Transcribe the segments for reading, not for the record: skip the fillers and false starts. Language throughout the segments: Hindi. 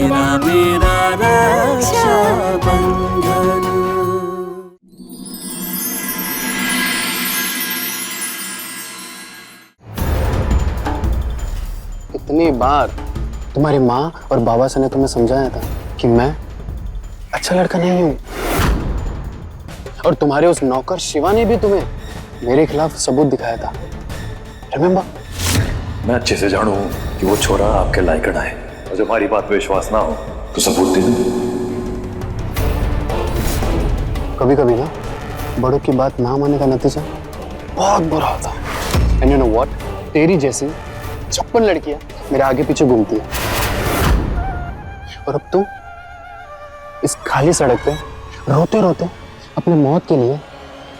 तेरा मेरा रक्षाबंधन। इतनी बार तुम्हारी माँ और बाबा से ने तुम्हें समझाया था कि मैं अच्छा लड़का नहीं हूँ, और तुम्हारे उस नौकर शिवा ने भी तुम्हें मेरे खिलाफ सबूत दिखाया था। रिमेम्बर? मैं अच्छे से जानू कि वो छोरा आपके लायक ना है, और जब हमारी बात पे विश्वास ना हो तो सबूत दे दो। कभी कभी ना बड़ों की बात ना मानने का नतीजा बहुत बुरा होता है। एंड यू नो व्हाट, तेरी जैसी 56 लड़कियां मेरे आगे पीछे घूमती है, और अब तू इस खाली सड़क पे रोते रोते अपने मौत के लिए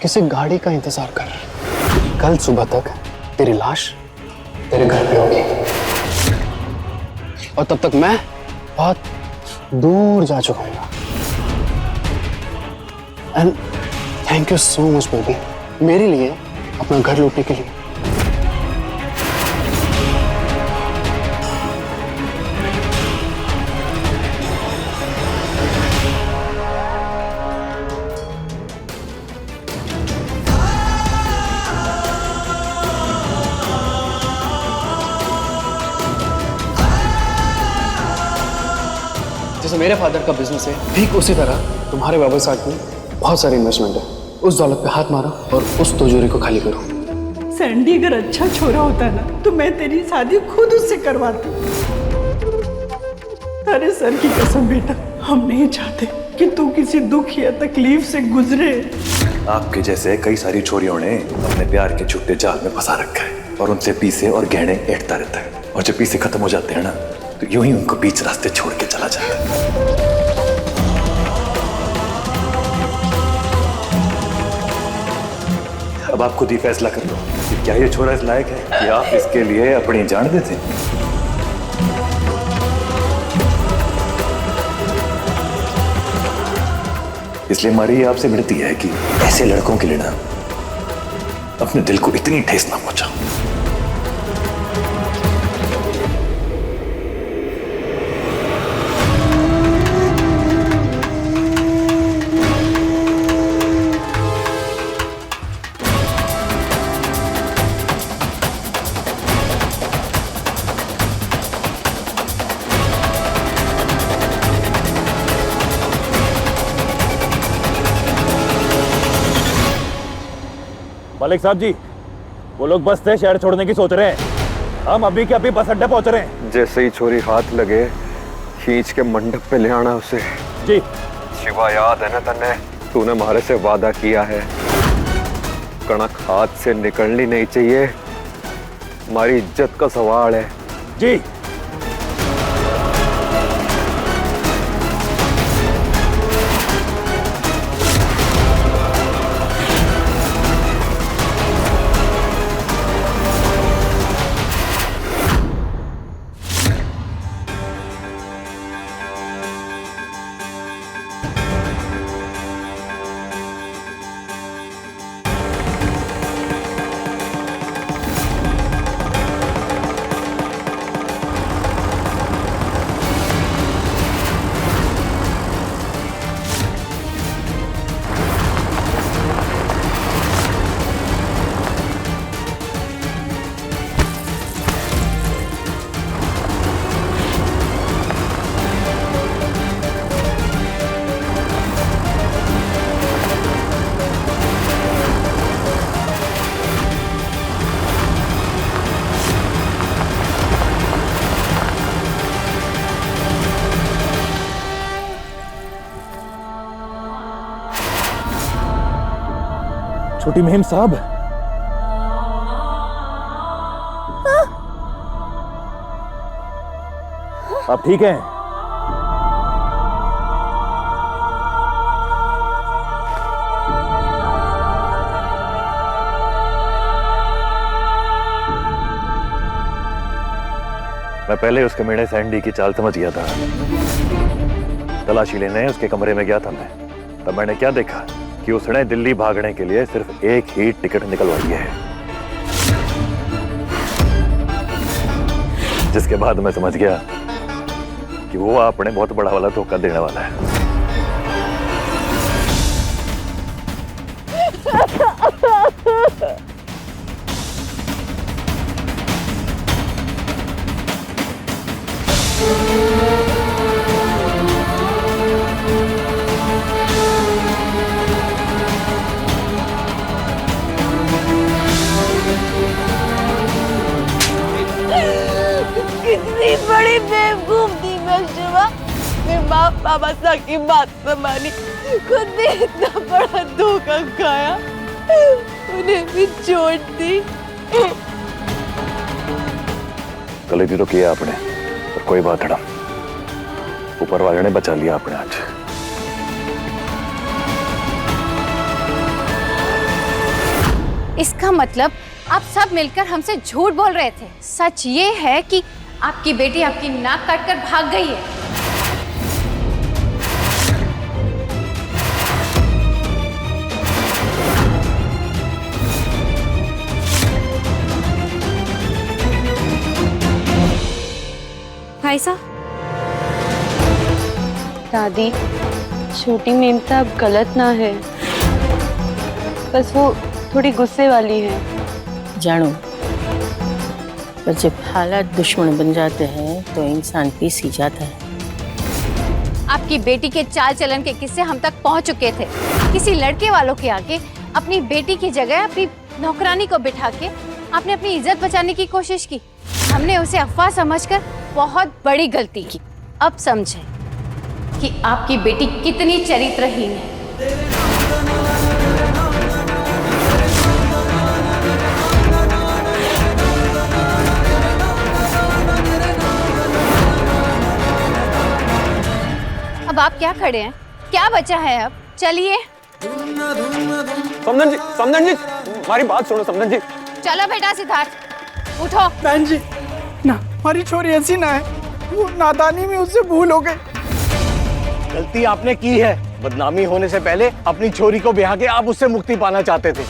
किसी गाड़ी का इंतजार कर रहा है। कल सुबह तक तेरी लाश तेरे घर पे होगी, और तब तक मैं बहुत दूर जा चुका हूँ। And thank you so much baby, मेरे लिए अपना घर लूटने के लिए। जैसे मेरे फादर का बिजनेस है, ठीक उसी तरह तुम्हारे बाबा साहब में बहुत सारी इन्वेस्टमेंट है। उस दौलत पे हाथ मारो और उस तिजोरी को खाली करो। सैंडी अगर अच्छा छोरा होता ना तो मैं तेरी शादी खुद उससे करवाती। अरे सर की कसम बेटा, हम नहीं चाहते कि तू किसी दुख या तकलीफ से गुजरे। आपके जैसे कई सारी छोरियों ने अपने प्यार के छुट्टे जाल में फंसा रखा है, और उनसे पीसे और गहने ऐंठता रहता है, और जब पीसे खत्म हो जाते हैं ना तो यूं ही उनको बीच रास्ते छोड़ के चला जाता है। अब आप खुद ही फैसला कर लो कि क्या ये छोरा इस लायक है कि आप इसके लिए अपनी जान देते। इसलिए हमारी आपसे विनती है कि ऐसे लड़कों के लिए ना अपने दिल को इतनी ठेस ना पहुंचाओ। मालिक साहब जी, वो लोग बस से शहर छोड़ने की सोच रहे हैं। हम अभी के अभी बस अड्डा पहुंच रहे हैं। जैसे ही छोरी हाथ लगे खींच के मंडप पे ले आना उसे। जी। शिवा, याद है ना तन्ने, तूने हमारे से वादा किया है, कणक हाथ से निकलनी नहीं चाहिए, हमारी इज्जत का सवाल है। जी। छोटी महिम साहब, आप ठीक हैं? मैं पहले उसके मेढ़े सैंडी की चाल समझ गया था। तलाशी लेने उसके कमरे में गया था मैं, तब मैंने क्या देखा कि उसने दिल्ली भागने के लिए सिर्फ एक ही टिकट निकलवाई है, जिसके बाद मैं समझ गया कि कि वो आपने बहुत बड़ा वाला धोखा देने वाला है। कितनी बड़ी बेवकूफ थी मैं शिवा। मैं माँ पापा सा की बात न मानी, खुद भी इतना बड़ा धोखा खाया, उन्हें भी चोट दी। गलती तो किया आपने, पर कोई बात ना, ऊपर वाले ने बचा लिया आपने आज। इसका मतलब आप सब मिलकर हमसे झूठ बोल रहे थे। सच ये है कि आपकी बेटी आपकी नाक काटकर भाग गई है। भाई साहब, दादी, छोटी मेमता अब गलत ना है, बस वो थोड़ी गुस्से वाली है। जानो, पर जब हालात दुश्मन बन जाते हैं तो इंसान पीस ही जाता है। आपकी बेटी के चाल चलन के किस्से हम तक पहुंच चुके थे। किसी लड़के वालों के आगे अपनी बेटी की जगह अपनी नौकरानी को बिठा के आपने अपनी इज्जत बचाने की कोशिश की। हमने उसे अफवाह समझकर बहुत बड़ी गलती की। अब समझे कि आपकी बेटी कितनी चरित्रहीन है। अब आप क्या खड़े हैं? क्या बचा है अब? चलिए। समधन जी, हमारी बात सुनो समधन जी। चलो बेटा सिद्धार्थ, उठो। बहन जी, ना हमारी छोरी ऐसी ना है, वो नादानी में उससे भूल हो गई। गलती आपने की है। बदनामी होने से पहले अपनी छोरी को ब्याह के आप उससे मुक्ति पाना चाहते थे।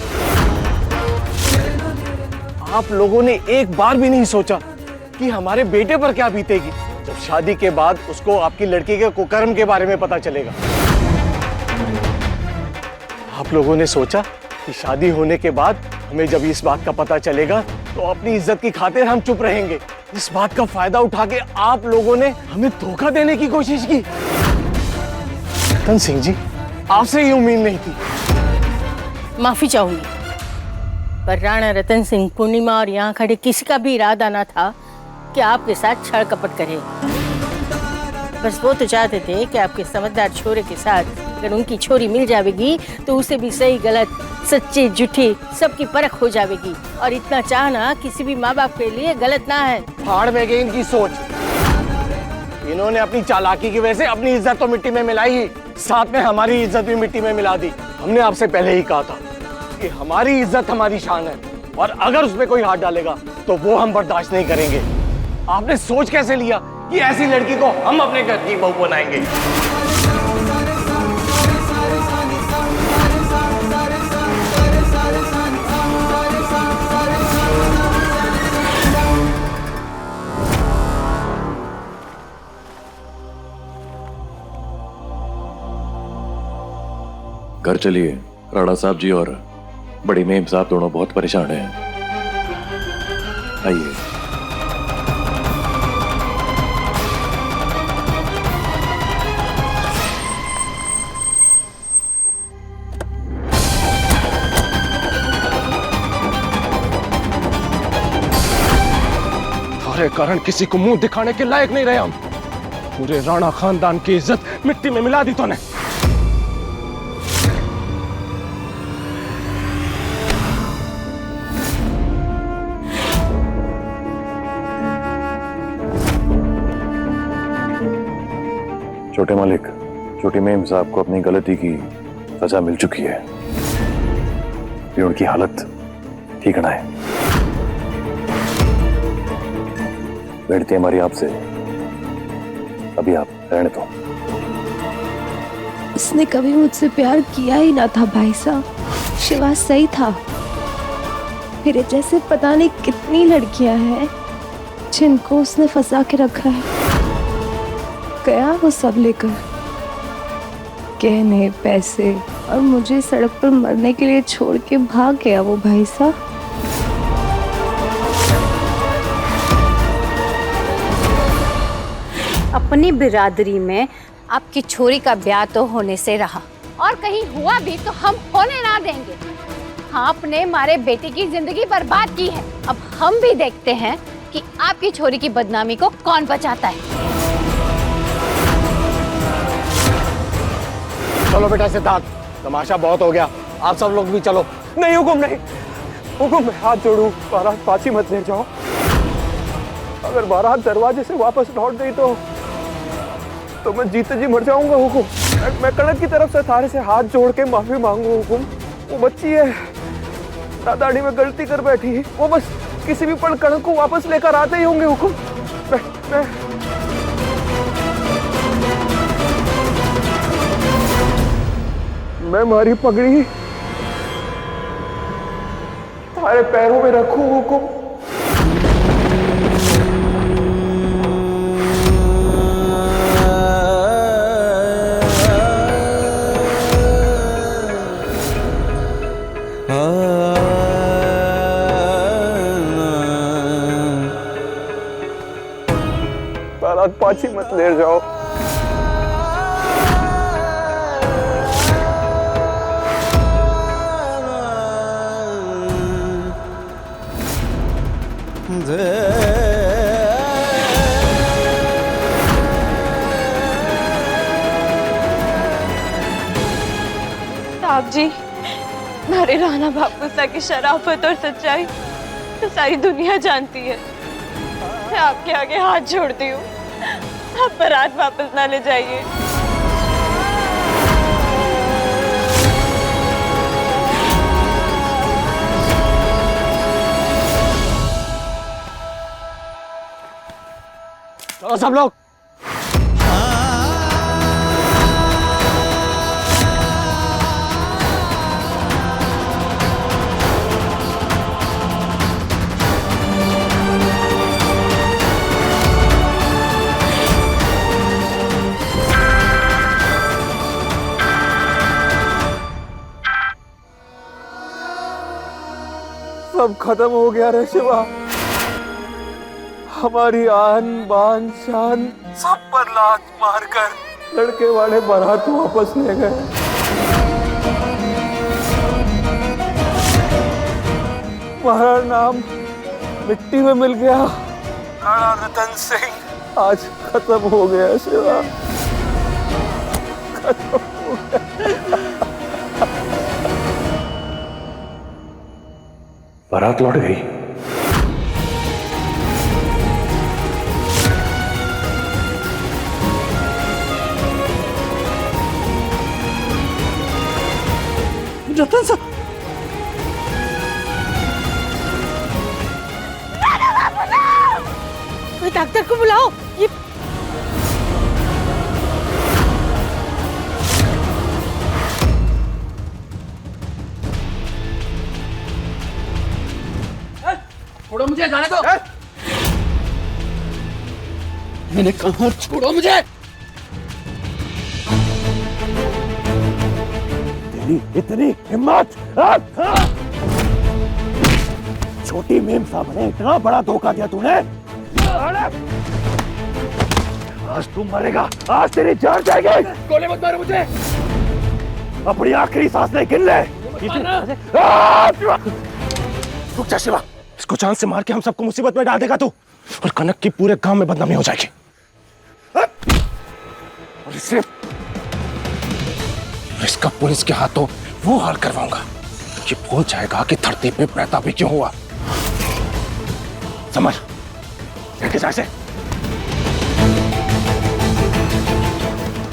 आप लोगों ने एक बार भी नहीं सोचा कि हमारे बेटे पर क्या बीतेगी जब शादी के बाद उसको आपकी लड़की के कुकर्म के बारे में पता चलेगा। आप लोगों ने सोचा कि शादी होने के बाद हमें जब इस बात का पता चलेगा तो अपनी इज्जत की खातिर हम चुप रहेंगे। इस बात का फायदा उठा के आप लोगों ने हमें धोखा देने की कोशिश की। रतन सिंह जी, आपसे ये उम्मीद नहीं थी। माफी चाहूंगी, पर राणा रतन सिंह, पूर्णिमा और यहाँ खड़े किसी का भी इरादा ना था कि आपके साथ छल कपट करे। बस वो तो चाहते थे कि आपके समझदार छोरे के साथ अगर उनकी छोरी मिल जाएगी तो उसे भी सही गलत, सच्चे झूठे सबकी परख हो जाएगी। और इतना चाहना किसी भी माँ बाप के लिए गलत ना है। फाड़ में गई इनकी सोच। इन्होंने अपनी चालाकी की वजह से अपनी इज्जत तो मिट्टी में मिलाई ही, साथ में हमारी इज्जत भी मिट्टी में मिला दी। हमने आपसे पहले ही कहा था कि हमारी इज्जत हमारी शान है, और अगर उसमें कोई हाथ डालेगा तो वो हम बर्दाश्त नहीं करेंगे। आपने सोच कैसे लिया कि ऐसी लड़की को हम अपने घर की बहू बनाएंगे? घर चलिए, राणा साहब जी और बड़ी मेम साहब दोनों बहुत परेशान हैं। आइए। तुम्हारे कारण किसी को मुंह दिखाने के लायक नहीं रहे हम। पूरे राणा खानदान की इज्जत मिट्टी में मिला दी तूने। छोटे मालिक, छोटी मेम साहब को अपनी गलती की सजा मिल चुकी है। ये उनकी हालत ठीक ना है। बेटी हमारी आपसे, अभी आप रहने दो। उसने कभी मुझसे प्यार किया ही ना था भाई साहब। शिवा सही था। मेरे जैसे पता नहीं कितनी लड़कियां हैं जिनको उसने फंसा के रखा है। गया वो सब लेकर, गहने, पैसे, और मुझे सड़क पर मरने के लिए छोड़ के भाग गया वो भाई साहब। अपनी बिरादरी में आपकी छोरी का ब्याह तो होने से रहा, और कहीं हुआ भी तो हम होने ना देंगे। आपने हमारे बेटे की जिंदगी बर्बाद की है, अब हम भी देखते हैं कि आपकी छोरी की बदनामी को कौन बचाता है। चलो बेटा सिद्धार्थ, तमाशा बहुत हो गया, आप सब लोग भी चलो। नहीं हुकुम, नहीं हुकुम, मैं हाथ जोड़ू, बारात पाछी मत ले जाओ। अगर बारात दरवाजे से वापस लौट गई तो मैं जीते जी मर जाऊंगा हुकुम। मैं कनक की तरफ से थारे से हाथ जोड़ के माफी मांगू हुकुम। वो बच्ची है, दादाड़ी में गलती कर बैठी, वो बस किसी भी पल कनक को वापस लेकर आते ही होंगे हुकुम। मैं मारी पगड़ी थारे पैरों में रखूं हुकुम। बारात पाछी मत ले जाओ। साहब जी, हमारे राणा बापूसा की शराफत और सच्चाई तो सारी दुनिया जानती है। मैं आपके आगे हाथ जोड़ती हूँ, आप बारात वापस ना ले जाइए। चलो सब लोग। सब खत्म हो गया रे शिवा। हमारी आन बान शान सब पर लात मारकर लड़के वाले बारात वापस ले गए। हमारा नाम मिट्टी में मिल गया। राणा रतन सिंह आज खत्म हो गया शिवा, खत्म हो गया। बारात लौट गई। रतन साहब, कोई डॉक्टर को बुलाओ। ये छोड़ो मुझे, जाने दो। मैंने कहा छोड़ो मुझे। तेरी इतनी हिम्मत! छोटी मेम साहब ने इतना बड़ा धोखा दिया तूने। आज तू मरेगा, आज तेरी जान जाएगी। गोली मत मारो मुझे, अपनी आखिरी सांस नहीं गिन ले। रुक जा शिवा, इसको जान से मार के हम सबको मुसीबत में डाल देगा तू, और कनक की पूरे गांव में बदनामी हो जाएगी। और इसका पुलिस के हाथों वो हाल करवाऊंगा कि भूल जाएगा कि धरती पे पैदा भी क्यों हुआ। समझ, लेके जा इसे।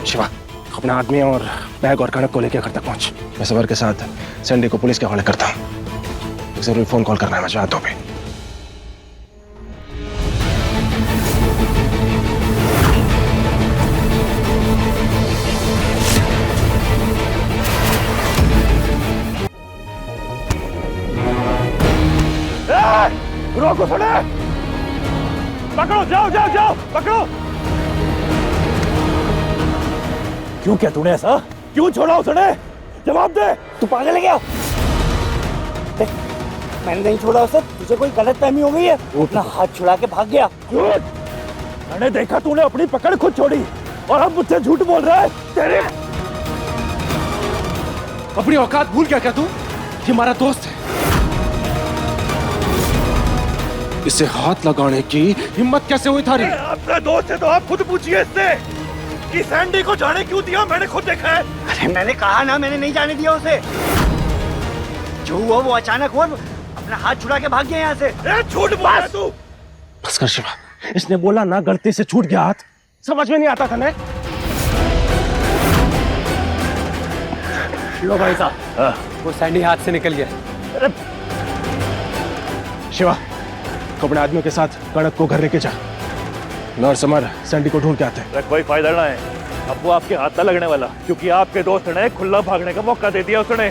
शिवा, अपना आदमी और बैग और कनक को लेकर घर तक पहुंच। मैं सबर के साथ सैंडी को पुलिस के हवाले करता हूँ। जरूर फोन कॉल करना है मुझे हाथों पे। रोको, सुने, पकड़ो, जाओ जाओ जाओ, पकड़ो। क्यों किया तूने ऐसा? क्यों छोड़ा उसने? जवाब दे। तू पागल है क्या? देख, मैंने नहीं छोड़ा उसे। तुझे कोई गलतफहमी हो गई है? वो अपना हाथ छुड़ा के भाग गया। झूठ! मैंने देखा तूने अपनी पकड़ खुद छोड़ी और अब मुझसे झूठ बोल रहा है। तेरे अपनी औकात भूल गया क्या तू? ये हमारा दोस्त है। इसे हाथ लगाने की हिम्मत कैसे हुई थारी? अपना दोस्त है तो आप खुद पूछिए इससे कि सैंडी को जाने क्यों दिया। मैंने खुद देखा है। अरे मैंने कहा ना, मैंने नहीं जाने दिया उसे। जो हुआ वो अचानक हुआ। अपना हाथ छुड़ा के भाग गया यहाँ से। झूठ बोल रहा है तू। बस कर शिवा, इसने बोला ना गलती से छूट गया हाथ। समझ में नहीं आता था ना? लो भाई साहब, वो सैंडी हाथ से निकल गया। शिवा, अपने आदमियों के साथ कड़क को घर लेके जा। नर्स अमर सैंडी को ढूंढ के आते हैं। कोई फायदा ना है, अब वो आपके हाथ न लगने वाला, क्योंकि आपके दोस्त ने खुला भागने का मौका दे दिया उसने।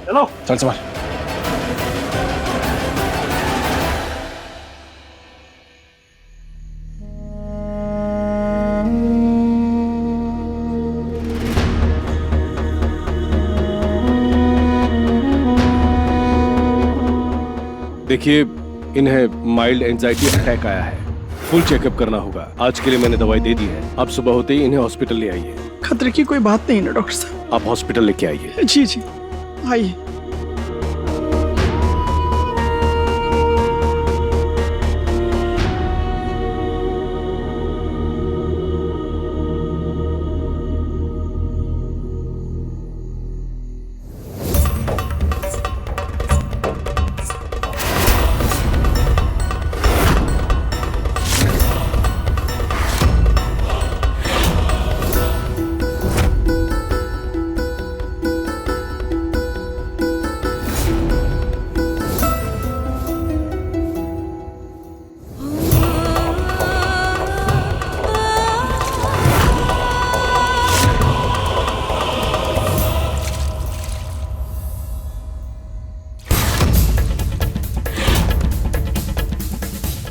चलो चल समर। देखिए, इन्हें माइल्ड एंजाइटी अटैक आया है। फुल चेकअप करना होगा। आज के लिए मैंने दवाई दे दी है। आप सुबह होते ही इन्हें हॉस्पिटल ले आइए। खतरे की कोई बात नहीं ना डॉक्टर साहब? आप हॉस्पिटल लेके आइए। जी जी, आइए।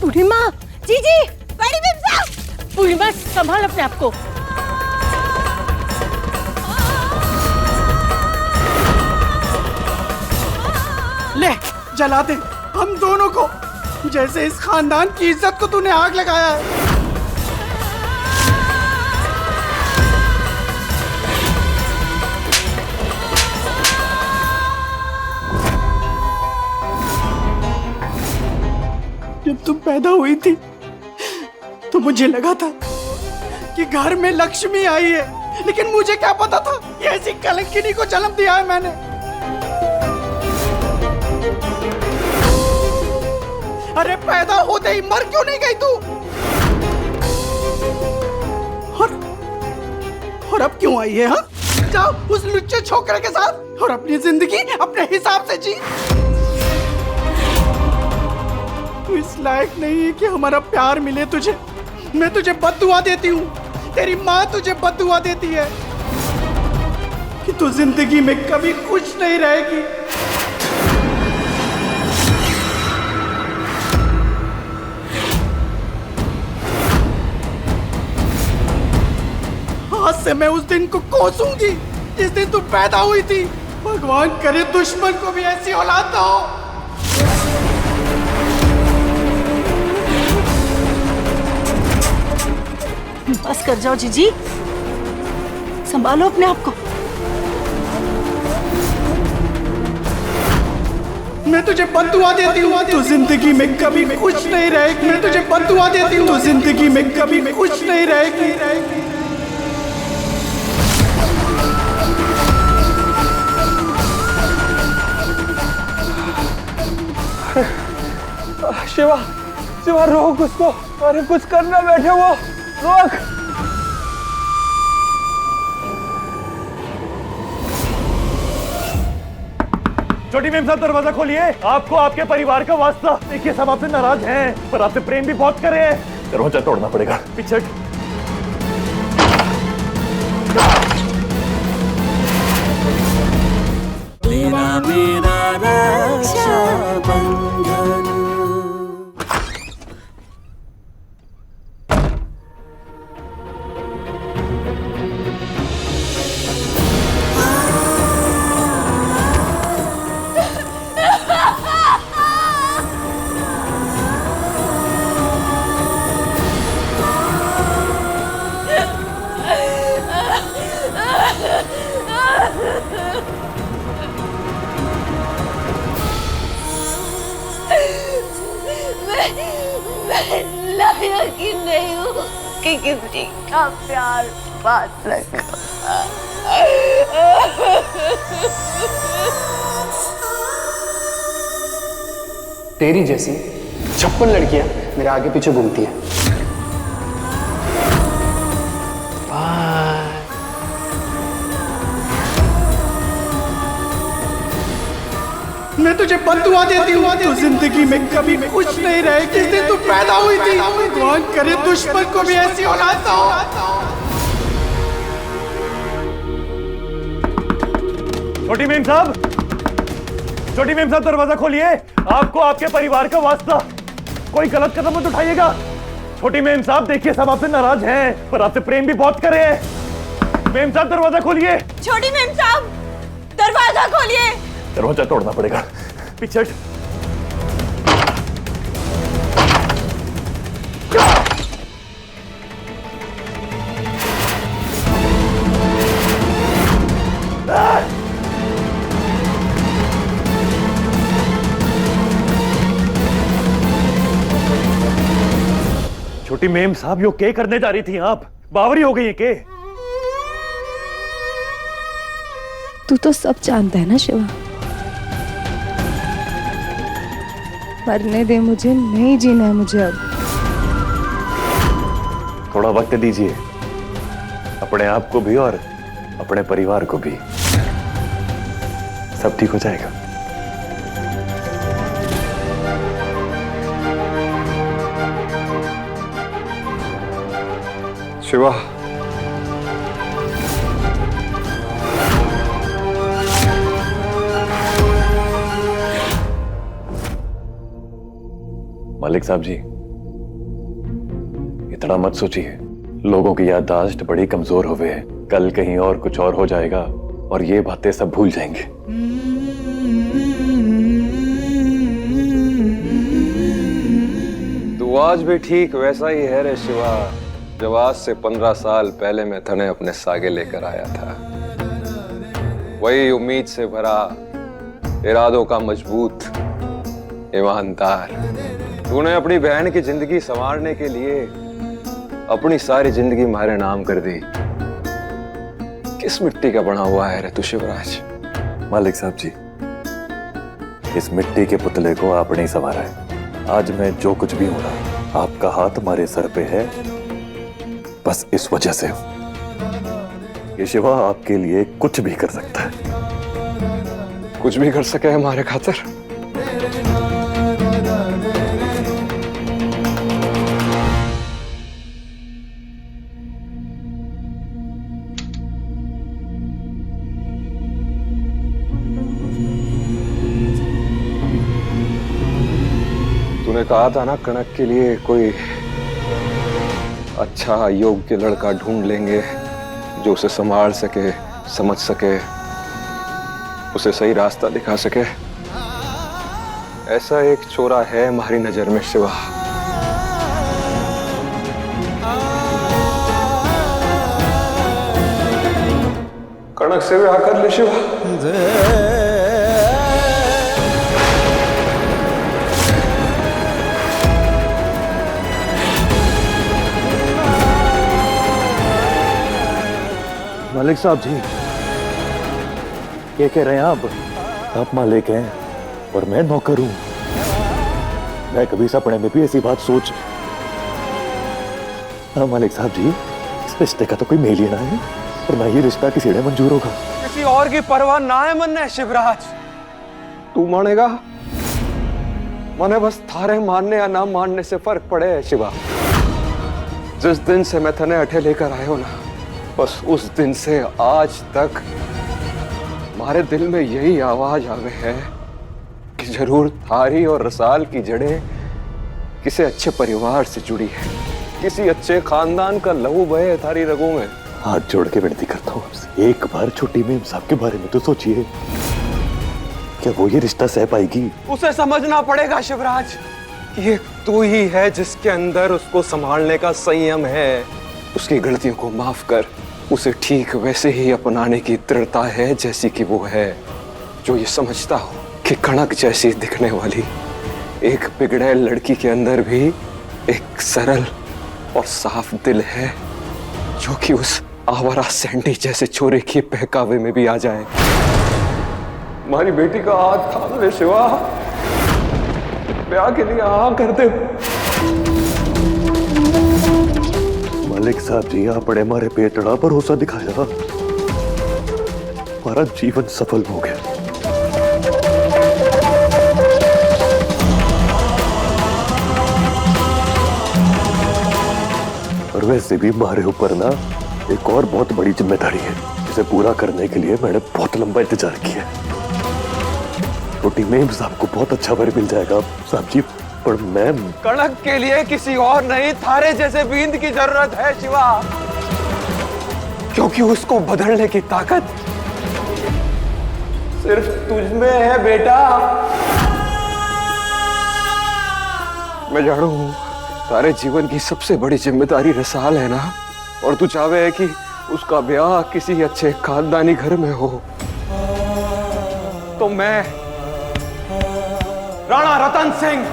पूर्णिमा, जीजी, बड़ी बीम साहब। पूर्णिमा संभाल अपने आप को। ले जला दे हम दोनों को, जैसे इस खानदान की इज्जत को तूने आग लगाया है। जब तुम पैदा हुई थी तो मुझे लगा था कि घर में लक्ष्मी आई है, लेकिन मुझे क्या पता था कि ऐसी कलंकिनी को जन्म दिया है मैंने। अरे पैदा होते ही मर क्यों नहीं गई तू? और अब क्यों आई है? हाँ, जाओ उस लुच्चे छोकरे के साथ और अपनी जिंदगी अपने हिसाब से जी। तू इस लायक नहीं है कि हमारा प्यार मिले तुझे। मैं तुझे बद्दुआ देती हूँ, तेरी माँ तुझे बद्दुआ देती है कि तू जिंदगी में कभी खुश नहीं रहेगी। आज से मैं उस दिन को कोसूंगी जिस दिन तू पैदा हुई थी। भगवान करे दुश्मन को भी ऐसी औलाद ना हो। बस कर जाओ जीजी, संभालो अपने आप को। मैं तुझे बद्दुआ देती हूँ, तू जिंदगी में कभी खुश नहीं रहेगी। मैं तुझे बद्दुआ देती हूँ, तू जिंदगी में कभी खुश नहीं रहेगी। शिवा, शिवा रोक उसको। अरे कुछ करना बैठे वो, रोक। छोटी मेम साहब दरवाजा खोलिए। आपको आपके परिवार का वास्ता। देखिए सब आपसे नाराज हैं, पर आपसे प्रेम भी बहुत करे हैं। दरवाजा तोड़ना पड़ेगा। पीछे मैं लायक ही नहीं हूँ कि किसी का प्यार पा सकूं। तेरी जैसी 56 लड़कियां मेरे आगे पीछे घूमती हैं। मैं तुझे बद्दुआ देती हूँ, तू जिंदगी में कभी खुश नहीं रहे। जिस दिन तू पैदा हुई थी, भगवान करे दुश्मन को भी ऐसी औलाद हो। छोटी मेम साहब, छोटी मेम साहब दरवाजा खोलिए। आपको आपके परिवार का वास्ता, कोई गलत कदम मत उठाइएगा। छोटी मेम साहब देखिए, सब आपसे नाराज हैं पर आपसे प्रेम भी बहुत करे हैं। मेम साहब दरवाजा खोलिए। छोटी मेम साहब दरवाजा खोलिए। दरवाजा तोड़ना पड़ेगा। पीछे हट। छोटी मेम साहब, यो क्या करने जा रही थी आप? बावरी हो गई है के? तू तो सब जानता है ना शिवा। मरने दे मुझे, नहीं जीना है मुझे अब। थोड़ा वक्त दीजिए अपने आप को भी और अपने परिवार को भी, सब ठीक हो जाएगा। शिवा, मालिक साहब जी, इतना मत सोचिए। लोगों की याददाश्त बड़ी कमजोर हो गई है। कल कहीं और कुछ और हो जाएगा और ये बातें सब भूल जाएंगे। तू आज भी ठीक वैसा ही है रे शिवा, जब आज से 15 साल पहले मैं तने अपने सागे लेकर आया था। वही उम्मीद से भरा, इरादों का मजबूत, ईमानदार। तूने अपनी बहन की जिंदगी संवारने के लिए अपनी सारी जिंदगी हमारे नाम कर दी। किस मिट्टी का बना हुआ है रे तू शिवराज? मालिक साहब जी, इस मिट्टी के पुतले को आपने ही संवारा है। आज मैं जो कुछ भी हूं ना, आपका हाथ हमारे सर पे है, बस इस वजह से ये शिवा आपके लिए कुछ भी कर सकता है। कुछ भी कर सके हमारे खातिर। तूने कहा था ना, कनक के लिए कोई अच्छा योग्य लड़का ढूंढ लेंगे जो उसे संभाल सके, समझ सके, उसे सही रास्ता दिखा सके। ऐसा एक छोरा है हमारी नजर में शिवा। कनक से ब्याह कर ले शिवा। मालिक साहब जी, क्या कह रहे हैं आप? आप मालिक हैं और मैं नौकर हूं। मैं कभी सपने में भी ऐसी बात सोच। हाँ मालिक साहब जी, इस रिश्ते का तो कोई मेल ही ना है और ना ये रिश्ता किसी ने मंजूर होगा। किसी और की परवाह ना है मन है शिवराज। तू मानेगा? मने बस थारे मानने या ना मानने से फर्क पड़े है शिवा। जिस दिन से मैं थने अठे लेकर आयो ना, बस उस दिन से आज तक हमारे दिल में यही आवाज आवे है कि जरूर थारी और रसाल की जड़ें किसी अच्छे परिवार से जुड़ी है, किसी अच्छे खानदान का लहू बहे है थारी रगों में। हाथ जोड़ के विनती करता हूँ आपसे, एक बार छोटी मेम साहब के बारे में तो सोचिए। क्या वो ये रिश्ता सह पाएगी? उसे समझना पड़ेगा शिवराज, ये तू ही है जिसके अंदर उसको संभालने का संयम है। उसकी गलतियों को माफ कर, उसे ठीक वैसे ही अपनाने की दृढ़ता है जैसी कि वो है, जो ये समझता हो कि कणक जैसी दिखने वाली एक बिगड़ैल लड़की के अंदर भी एक सरल और साफ दिल है जो कि उस आवारा सैंडी जैसे छोरे के बहकावे में भी आ जाए। हमारी बेटी का हाथ थाम ले शिवा, ब्याह के लिए हाँ कर दे। मालिक साहब जी, आपने हमारे बेटड़ा भरोसा दिखाया, हमारा जीवन सफल हो गया। और वैसे भी हमारे ऊपर ना एक और बहुत बड़ी जिम्मेदारी है, जिसे पूरा करने के लिए मैंने बहुत लंबा इंतजार किया। रोटी में साहब को बहुत अच्छा वर मिल जाएगा साहब जी, पर मैं कणक के लिए किसी और नहीं, थारे जैसे बींद की जरूरत है शिवा, क्योंकि उसको बदलने की ताकत सिर्फ तुझ में है बेटा। मैं जानू हूं तारे जीवन की सबसे बड़ी जिम्मेदारी रसाल है ना, और तू चाहे है कि उसका ब्याह किसी अच्छे खानदानी घर में हो। तो मैं राणा रतन सिंह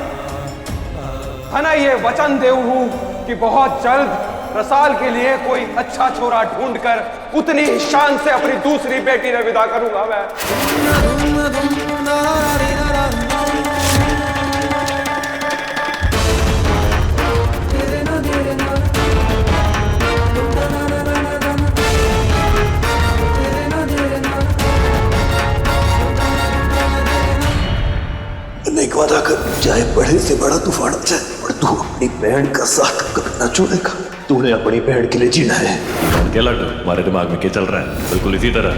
थाना ये वचन देऊ हूं कि बहुत जल्द रसाल के लिए कोई अच्छा छोरा ढूंढकर उतनी शान से अपनी दूसरी बेटी ने विदा करूंगा मैं। एक वादा कर, चाहे बड़े से बड़ा तूफान आ जाए, पर तू अपनी बहन का साथ कभी ना छोड़ेगा। तूने अपनी बहन के लिए जीना है। क्या लड्डू, हमारे दिमाग में क्या चल रहा है? बिल्कुल इसी तरह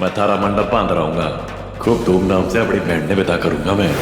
मैं थारा मंडप बांध रहूंगा, खूब धूमधाम से अपनी बहन ने विदा करूंगा मैं।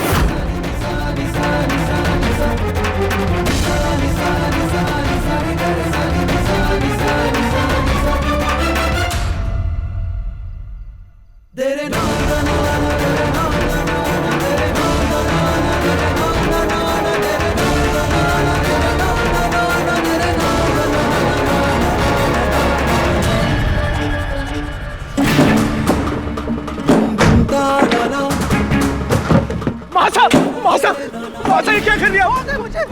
मासा ये क्या कर रही है?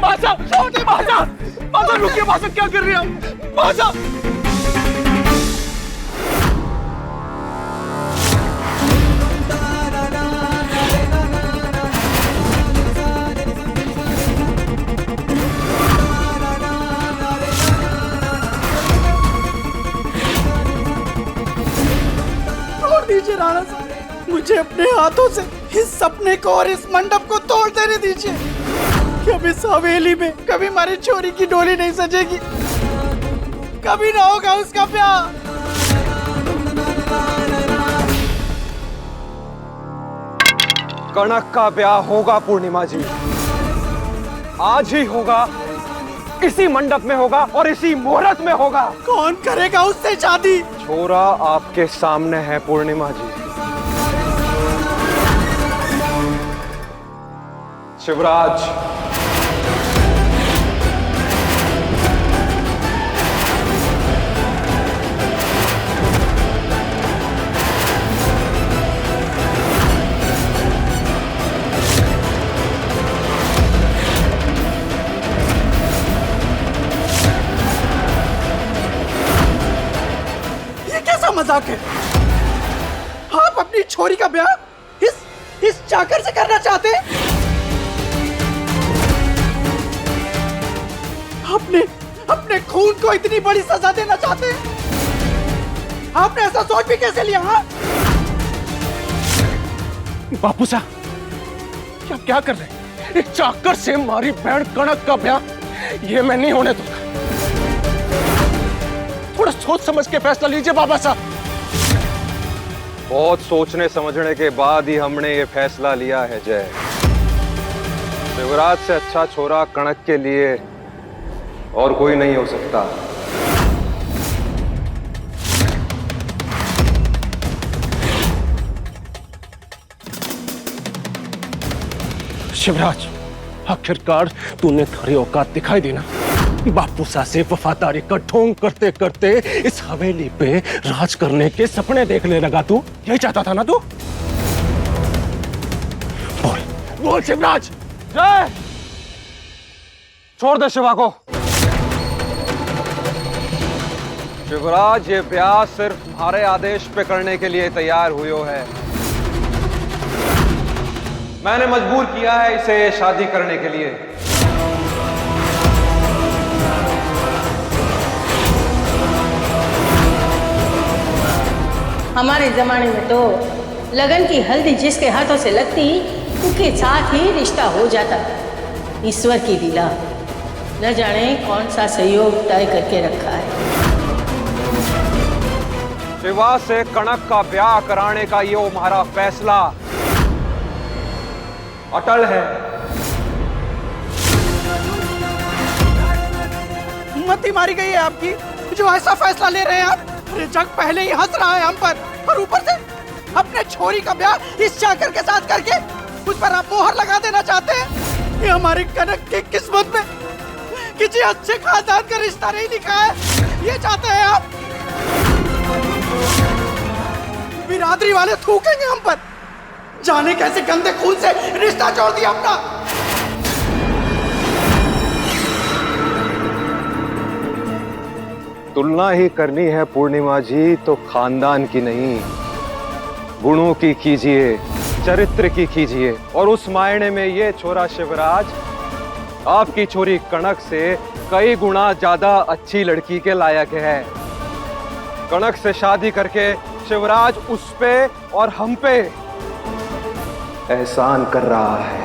मासा रुकिए, मासा क्या कर रही है? मासा तोड़ दीजिए राणा साहब, मुझे अपने हाथों से इस सपने को और इस मंडप को तोड़ देने दीजिए। कभी इस हवेली में कभी हमारी छोरी की डोली नहीं सजेगी, कभी ना होगा उसका प्यार। कणक का ब्याह होगा पूर्णिमा जी, आज ही होगा, इसी मंडप में होगा और इसी मुहूर्त में होगा। कौन करेगा उससे शादी? छोरा आपके सामने है पूर्णिमा जी। शिवराज, ये कैसा मजाक है? आप अपनी छोरी का ब्याह इस चाकर से करना चाहते हैं? अपने खून को इतनी बड़ी सजा देना चाहते हैं? आपने ऐसा सोच भी कैसे लिया? हाँ? बापू साहब क्या क्या कर रहे हैं? एक चाकर से हमारी बहन कणक का ब्याह ये मैं नहीं होने दूंगा। थोड़ा सोच समझ के फैसला लीजिए बाबा साहब। बहुत सोचने समझने के बाद ही हमने ये फैसला लिया है जय। शिवराज से अच्छा छोरा कणक के लिए और कोई नहीं हो सकता। शिवराज, आखिरकार तूने थारी औकात दिखाई दी ना। बापू सा से वफादारी का ढोंग करते करते इस हवेली पे राज करने के सपने देखने लगा तू। यही चाहता था ना तू? बोल बोल शिवराज। जय छोड़ दे शिवा को। शिवराज, ये ब्याह सिर्फ हमारे आदेश पे करने के लिए तैयार हुई है। मैंने मजबूर किया है इसे शादी करने के लिए। हमारे जमाने में तो लगन की हल्दी जिसके हाथों से लगती उसके साथ ही रिश्ता हो जाता। ईश्वर की लीला, न जाने कौन सा सहयोग तय करके रखा है। शिवा से कनक का ब्याह कराने का ये हमारा फैसला अटल है। हिम्मत ही मारी गई है आपकी, जो ऐसा फैसला ले रहे हैं आप। अरे जग पहले ही हंस रहा है हम पर, और ऊपर से अपने छोरी का ब्याह इस चाकर के साथ करके उस पर आप मोहर लगा देना चाहते हैं। ये हमारी कनक की किस्मत में किसी अच्छे खानदान का रिश्ता नहीं लिखा है, ये चाहते हैं आप। बिरादरी वाले थूकेंगे हम पर, जाने कैसे गंदे खून से रिश्ता जोड़ दिया अपना। तुलना ही करनी है पूर्णिमा जी तो खानदान की नहीं, गुणों की कीजिए, चरित्र की कीजिए। और उस मायने में ये छोरा शिवराज आपकी छोरी कनक से कई गुना ज्यादा अच्छी लड़की के लायक है। कनक से शादी करके शिवराज उस पे और हम पे एहसान कर रहा है।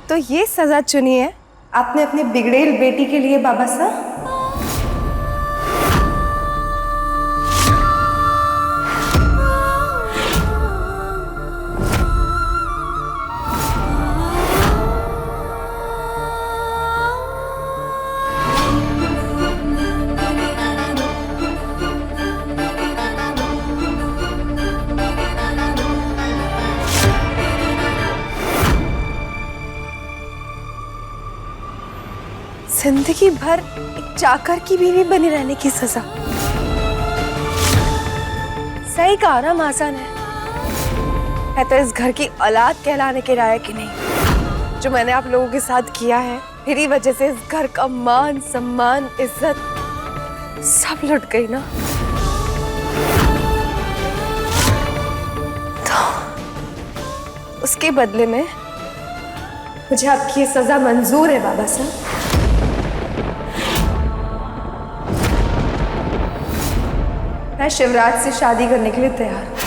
तो ये सजा चुनी है आपने अपने बिगड़ेल बेटी के लिए बाबा साहब? जिंदगी भर एक चाकर की बीवी बनी रहने की सजा। सही कहा ना मासन है तो इस घर की औलाद कहलाने के लायक ही नहीं। जो मैंने आप लोगों के साथ किया है, मेरी वजह से इस घर का मान सम्मान इज्जत सब लुट गई ना। तो उसके बदले में मुझे आपकी ये सजा मंजूर है बाबा साहब। मैं शिवराज से शादी करने के लिए तैयार हूं।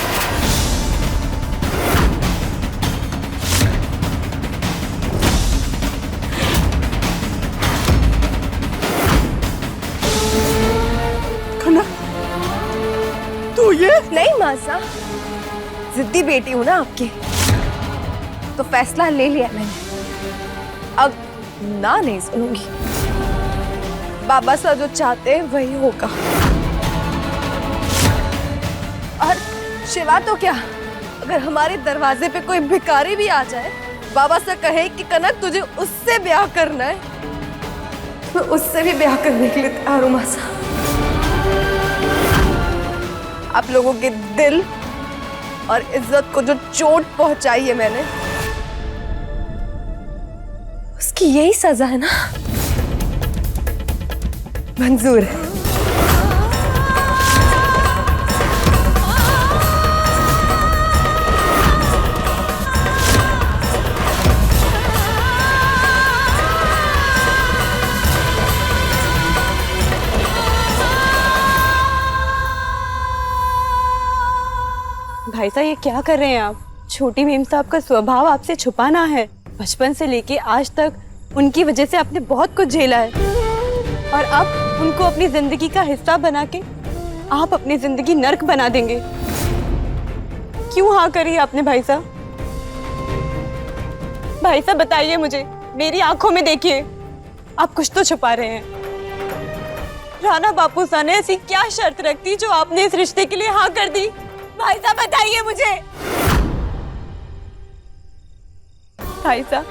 तू ये नहीं मासा, जिद्दी बेटी हूं ना आपकी, तो फैसला ले लिया मैंने। अब ना नहीं सुनूंगी। बाबा साहब जो चाहते हैं वही होगा। और शिवा तो क्या, अगर हमारे दरवाजे पे कोई भिखारी भी आ जाए, बाबा से कहे कि कनक तुझे उससे ब्याह करना है, तो मैं उससे भी ब्याह करने के लिए तैयार हूं मासा। आप लोगों के दिल और इज्जत को जो चोट पहुंचाई है मैंने, उसकी यही सजा है ना। मंजूर है। भाई साहब ये क्या कर रहे हैं आप? छोटी मीम साहब का स्वभाव आपसे छुपाना है। बचपन से लेके आज तक उनकी वजह से आपने बहुत कुछ झेला है, और अब उनको अपनी जिंदगी का हिस्सा बना के आप अपनी जिंदगी नर्क बना देंगे। क्यों हाँ करी आपने भाई साहब? भाई साहब बताइए मुझे, मेरी आंखों में देखिए, आप कुछ तो छुपा रहे हैं। राणा बापू साहब ने ऐसी क्या शर्त रखती जो आपने इस रिश्ते के लिए हाँ कर दी? भाई साहब बताइए मुझे। भाई साहब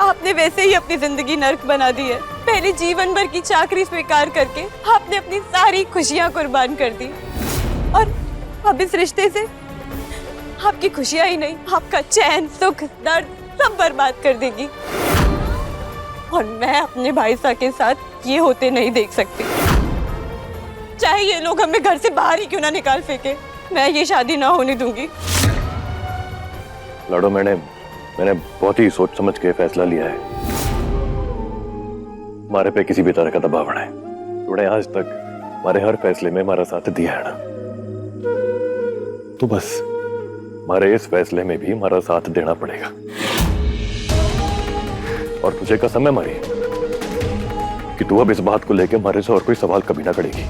आपने वैसे ही अपनी जिंदगी नर्क बना दी है। पहले जीवन भर की चाकरी स्वीकार करके आपने अपनी सारी खुशियां कुर्बान कर दी, और अब इस रिश्ते से आपकी खुशियां ही नहीं, आपका चैन, सुख, दर्द सब बर्बाद कर देगी। और मैं अपने भाई साहब के साथ ये होते नहीं देख सकती। चाहे ये लोग हमें घर से बाहर ही क्यों ना निकाल फेंके, मैं ये शादी ना होने दूंगी। लड़ो, मैंने बहुत ही सोच समझ के फैसला लिया है। हमारे पे किसी भी तरह का दबाव है। तूने आज तक हमारे हर फैसले में हमारा साथ दिया है ना, तो बस हमारे इस फैसले में भी हमारा साथ देना पड़ेगा। और तुझे कसम है हमारी कि तू अब इस बात को लेकर हमारे से और कोई सवाल कभी ना करेगी।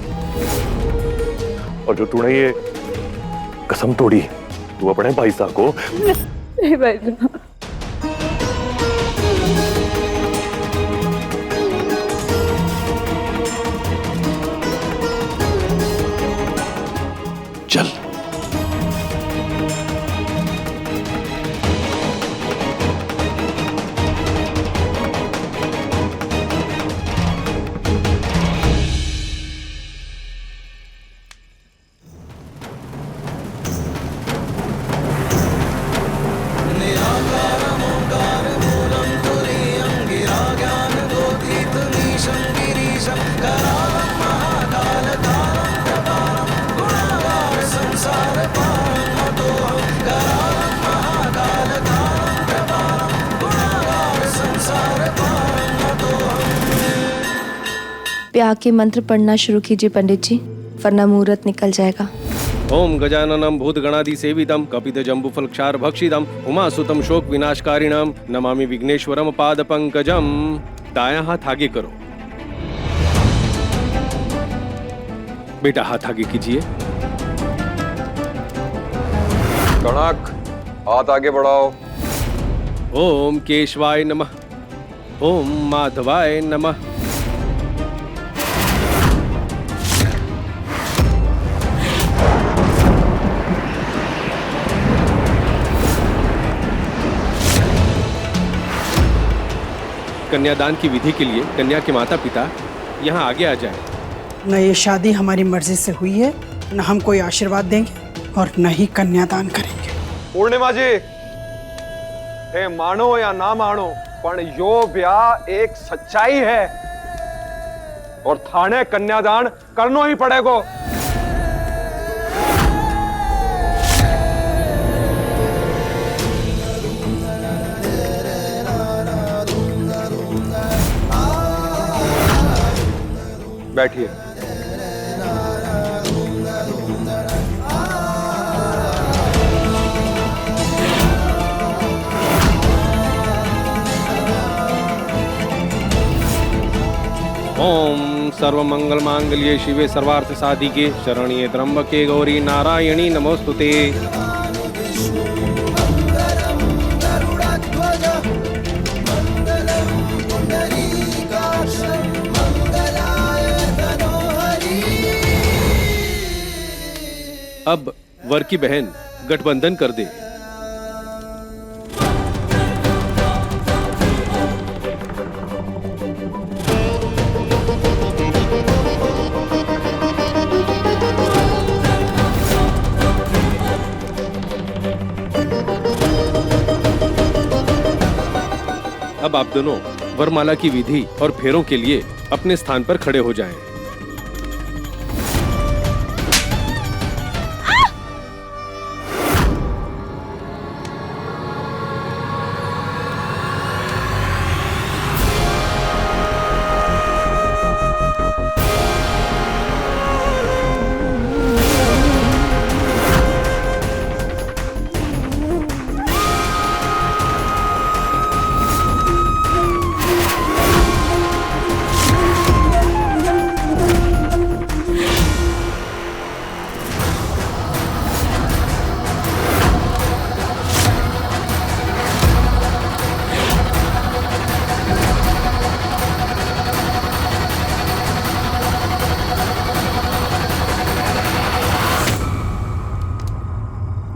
और जो तूने ये कसम तोड़ी, तू अपने भाई साहब को नहीं भाई साहब। चल। ब्याह के मंत्र पढ़ना शुरू कीजिए पंडित जी, वरना मुहूर्त निकल जाएगा। ओम गजाननम भूतगणादि सेवितम कपित जम्बुफल क्षार भक्षितम उमासुतम शोक विनाशकारिणम नमामि विघ्नेश्वरम पाद पंकजम। दायां हाथ आगे करो। बेटा हाथ आगे कीजिए। कणक, हाथ आगे बढ़ाओ। ओम केशवाय नमः। ओम माधवाय नमः। कन्यादान की विधि के लिए कन्या के माता पिता यहाँ आगे आ जाएं। न ये शादी हमारी मर्जी से हुई है, न हम कोई आशीर्वाद देंगे और न ही कन्यादान करेंगे। पूर्णिमा जी, हे मानो या ना मानो, पण यो ब्याह एक सच्चाई है और थाने कन्यादान करनो ही पड़ेगो। बैठिए। ओम सर्वमंगल मांगल्ये शिवे सर्वार्थ साधिके शरण्ये त्र्यंबके गौरी नारायणी नमोस्तुते। अब वर की बहन गठबंधन कर दे। अब आप दोनों वरमाला की विधि और फेरों के लिए अपने स्थान पर खड़े हो जाएं।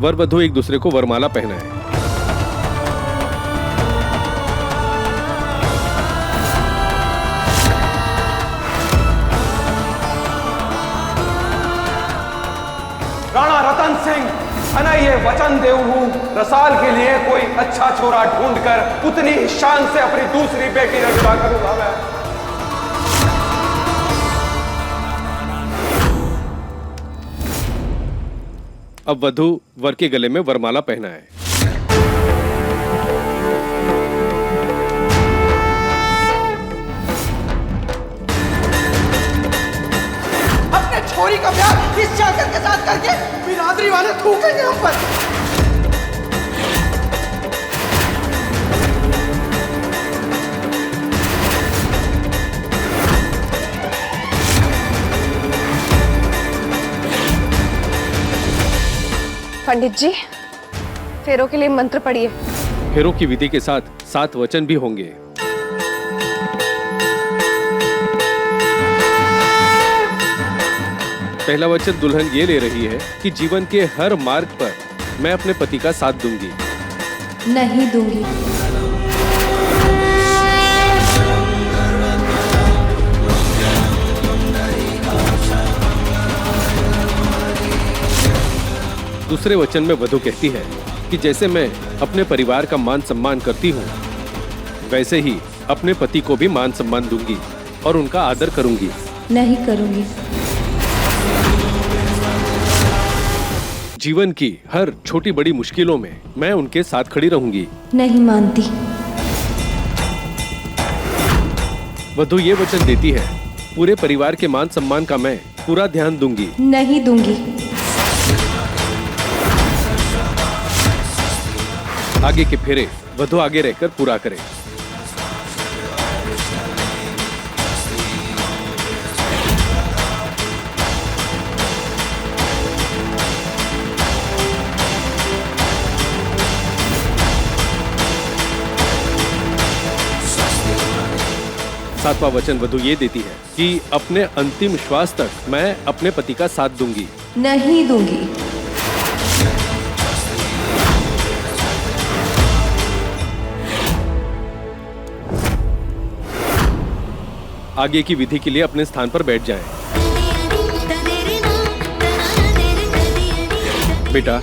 वर वधू एक दूसरे को वरमाला पहनाए। राणा रतन सिंह अना ये वचन देऊ हूँ रसाल के लिए कोई अच्छा छोरा ढूंढकर उतनी ही शान से अपनी दूसरी बेटी ने विवाह करूंगा मैं। अब वधु वर के गले में वरमाला पहनाए। अपने छोरी का ब्याह इस जाकर के साथ करके बिरादरी वाले थूकेंगे हम पर। पंडित जी, फेरों के लिए मंत्र पढ़िए। फेरों की विधि के साथ 7 वचन भी होंगे। पहला वचन दुल्हन ये ले रही है कि जीवन के हर मार्ग पर मैं अपने पति का साथ दूंगी। नहीं दूंगी। दूसरे वचन में वधु कहती है कि जैसे मैं अपने परिवार का मान सम्मान करती हूँ, वैसे ही अपने पति को भी मान सम्मान दूंगी और उनका आदर करूंगी। नहीं करूंगी। जीवन की हर छोटी बड़ी मुश्किलों में मैं उनके साथ खड़ी रहूंगी। नहीं मानती। वधु ये वचन देती है, पूरे परिवार के मान सम्मान का मैं पूरा ध्यान दूंगी। नहीं दूंगी। आगे के फेरे वधु आगे रहकर पूरा करे। सातवां वचन वधु ये देती है कि अपने अंतिम श्वास तक मैं अपने पति का साथ दूंगी। नहीं दूंगी। आगे की विधि के लिए अपने स्थान पर बैठ जाएं। बेटा,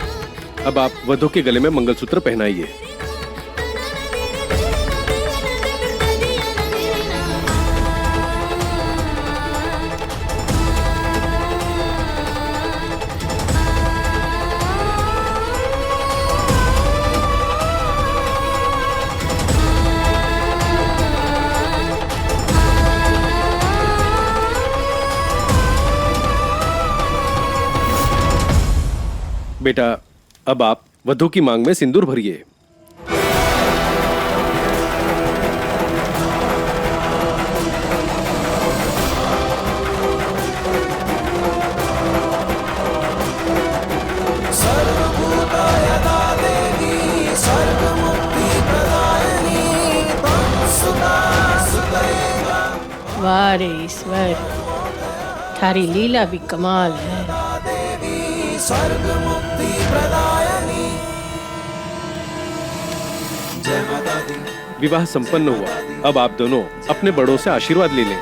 अब आप वधु के गले में मंगलसूत्र पहनाइए। बेटा, अब आप वधु की मांग में सिंदूर भरिए। वाह रे ईश्वर, थारी लीला भी कमाल है। विवाह संपन्न हुआ। अब आप दोनों अपने बड़ों से आशीर्वाद ले लें।